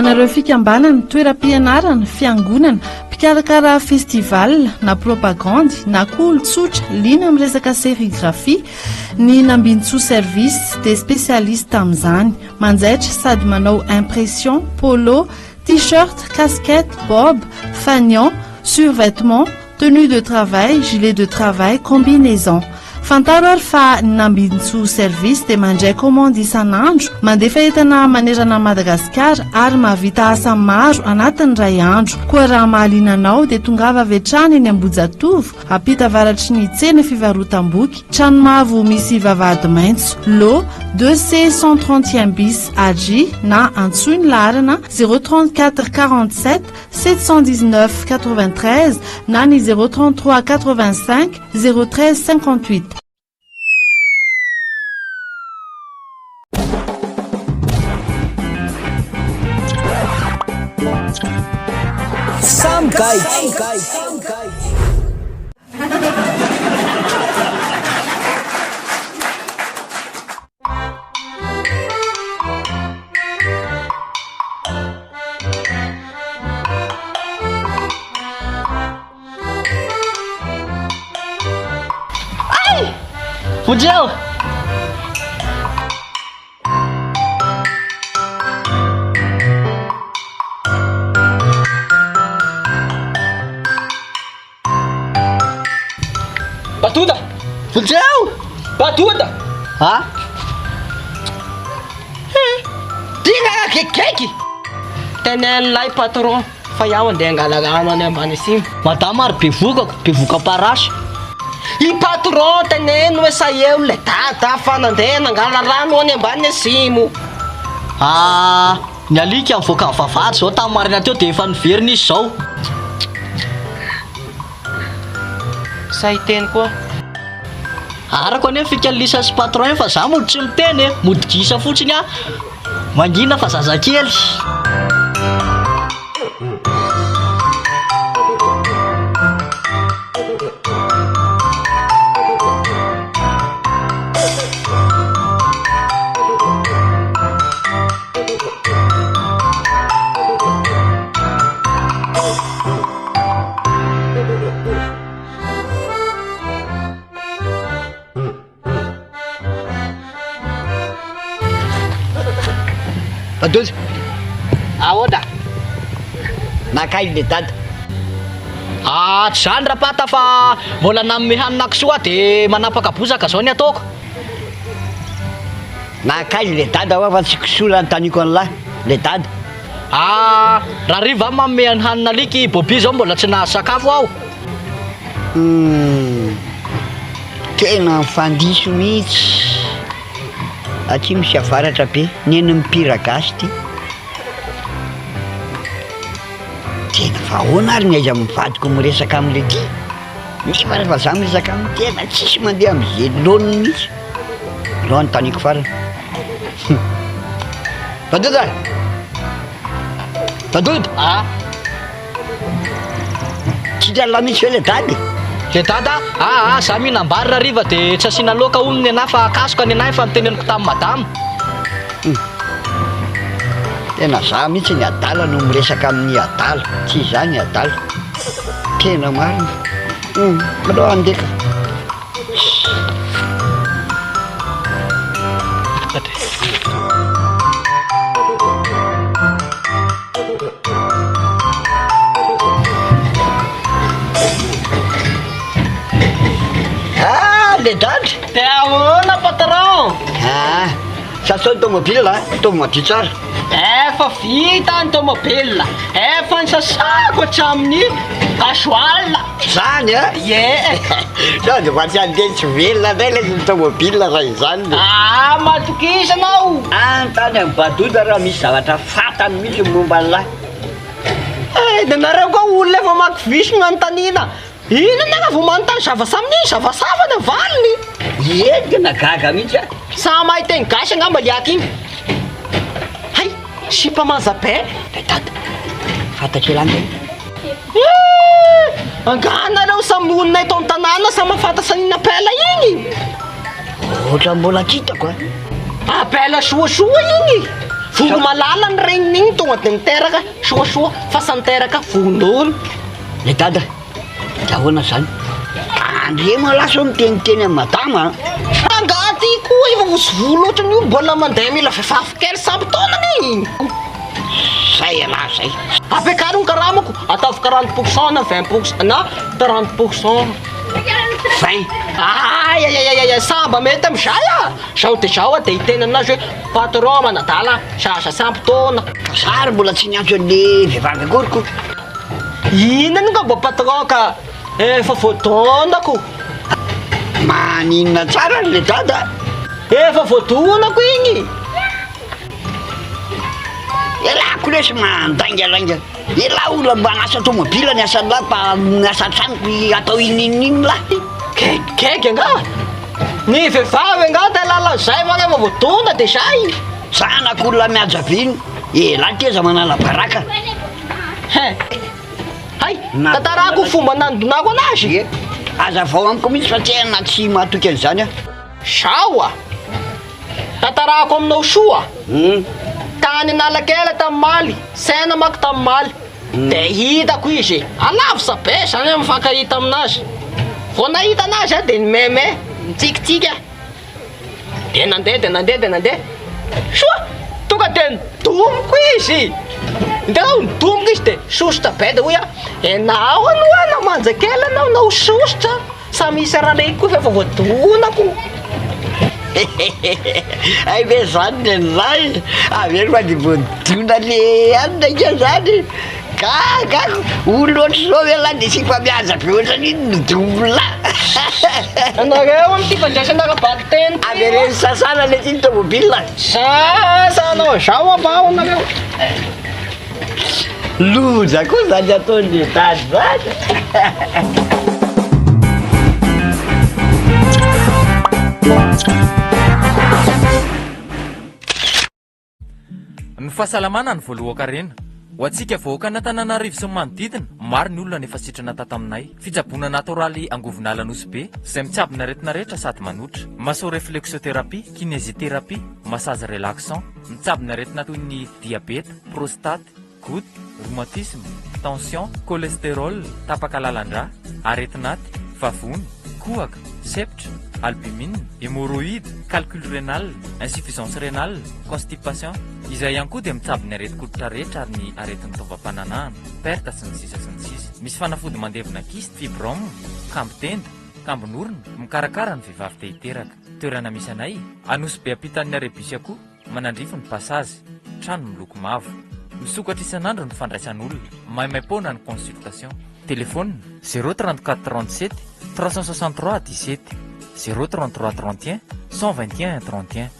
Anareo fikambanana, toeram-pianarana, fiangonana, mpikarakara festival na propagandy na koa olon-tsotra liana amin'ny resaka sérigraphie, ny nambinitsoa service des spécialistes amin'izany, manjaitra sady manao impression, polo, t-shirt, casquette, bob, fanion, survêtement, tenue de travail, gilet de travail, combinaison. Fantaro ary fa nambinitsoa service dia mandray commande isan'andro, mandefa entana manerana Madagasikara ary mahavita asa maro anatin'ny ray andro. Koa raha mahaliana anao dia tongava avy hatrany eny Ambohijatovo, ampita avaratry ny tsena fivarotam-boky, trano mavo misy vavahady maitso, lot 2C 131 bis AG na antsoiny laharana 034 47 719 93 na ny 033 85 013 58. Some guys. Ai! Fudeu! Batuda! Fudeu! Batuda! Ha? Tinga kekeki! Tenen'ilay patron fa iaho andeha hangalagano any ambany asimo. Madama ary bevoka parasy. I patron teneno hoe sa eo le dada fa nandeha nangala rano any ambany asimo. Ny alika mivoaka ny vavahady zao tamin'ny marina teo dia efa niverina izy zao. Say teny koa. Arako anefa fikalisa sy patron fa za mody tsy miteny modigisa fotsiny mangina fa zazakely. Badozy, Ahoana? nakay le dada. Tsy zany rapata fa mbola namme hanina kisoa dia manapaka bozaka zao ny ataoko. Nakay le dada hoa fa tsy kisola notaniko an'lahy le dada. Raha riva mamme hanina liky Bobi zao mbola tsy nahazo sakafo aho. Tena mifandiso mihitsy. Aty misy avaratra be neny mipira gasy ty. Tena fa ahoana ary ny aiza mivadiko miresaka am'le ty. Nefa rehefa za miresaka aminy tena tsisy mandeha am'izay laoniny mihitsy. Loha notaniko farany. Badoda! Badoda! Tsy drala mihitsy hoe le dady. Le dada? Za mihinam-bary raha riva dia tsy asiana loaka hono ny anahy fa akasoka ny anahy fa niteneniko tamin'ny madama. Tena za mihitsy ny adala no miresaka amin'ny adala. Tsy za ny adala. Tena marina. Manao andeka. Le dady. Dia ahoana patron? Sasao ny tomobile tao madio tsara. Efa vita ny tomobile, efa nisasako hatramin'ny gasoil. Zany sao dia fa tsy andeha tsy velona indray ilay ny tomobile raha izany. Matokisanao. Tany amin'ny Badoda raha misy zavatra fatany mihitsy momba an'lahy. Dia nareo koa olona efa makivisona anontaniana. Ina naka vao manontany zavasaminy zavasava ny valiny. Tena gaga mihitsy Sa mahiteny gasy angamba liaka iny. Hay, sipa mazabe. le dada. Fantatry lany. Anganareo samy olona eto an-tanàna sa mahafantatra ny apela igny. Ohatra mbola kitako Apela soasoa igny. Volo malala ny renin'iny tonga de miteraka soasoa fa sa miteraka volon'olo. Le dada da ahoana zany andre moa lasa miteniteny amin'ny madama Angaty koa efa vosy volo ohatrany io mbola mandeha mila vehivavy kely samby taonany. zay ala zay Ampiakariny karamako ataovy 40% na 20% na 30%. 20 Ay, samba mety am'izay a. Zao de zao a de hitena anazy hoe patron manadala sasa sampy taona. sary mbola tsy niantso an'le vehivavy akoriko Inona ka mba patron ka efa voadonako. maninona tsara le dada Efa voadonako igny. elako lesy mandaingalainga ela olona mba anasa tomobila ny asa lapa miasa tranoko atao inininy la Kekeke anga. Ny vehivavy anga de lalan'izay fa efa voadona de zay. zanak'olona miajaviny ela teza manala baraka Hay, tatarako fomba nandonako anazy. e aza vao amiko mihitsy fa tena tsy mahatoky an'izany a Sao a. Tatarako aminao soa. Tany Analakely tamin'ny Maly, Sena mako tamin'ny Maly. De hitako izy alavitra be zany mifankahita aminazy. Vao nahita anazy a de nimeme mitsikitsiky. De nandeha. Soa, tonga de nidomoko izy. Ndao nidomoko izy de sosotra be de hoe enao aloha namanja kely anao nao sosotra. Sa misy raha lay koa fa efa voadonako. ay ve zany nen'zay avery fa divodona le anyndraika zany gaga olo ohatry zao ela de sy fa miaza be ohatrany nidomla Anareo amty fandraisana baky teny. avereny sasana le ty tomobila Sanao zao abao anareo. loza koa zany ataon'le dady zany Ny fahasalamana ny voalohan-karena ho antsika vahoaka an'Antananarivo sy ny manodidina maro ny olona nefa sitrana tataminay fitsaboana natoraly angovonala nosy be izay mitsabona aretina rehetra sady manotra maso réflexothérapie kinésithérapie massage relaxant mitsabona aretina toy ny diabeta prostate goutte rhumatisme tension cholestérol tapaka lalandra aretinaty vavony kohaka septra albumine hémorroïde calcul rénal insuffisance rénale constipation izay ihany koa dia mitsabony areti-koditra rehetra ary ny aretin'ny taovam-pananahana perte sy ny sisa misy fanafody mandevina kiste fibrome kambo tenda kambonorona mikarakara ny vehivavy te hiteraka toerana misy anay anosy be ampitan'ny arebusy akoho manandrifo ny pasazy trano miloko mavo misokatra isan'andro ny fandraisan'olona maimaimpona ny consultation telefônina 034 37 363 17 033 31 121 31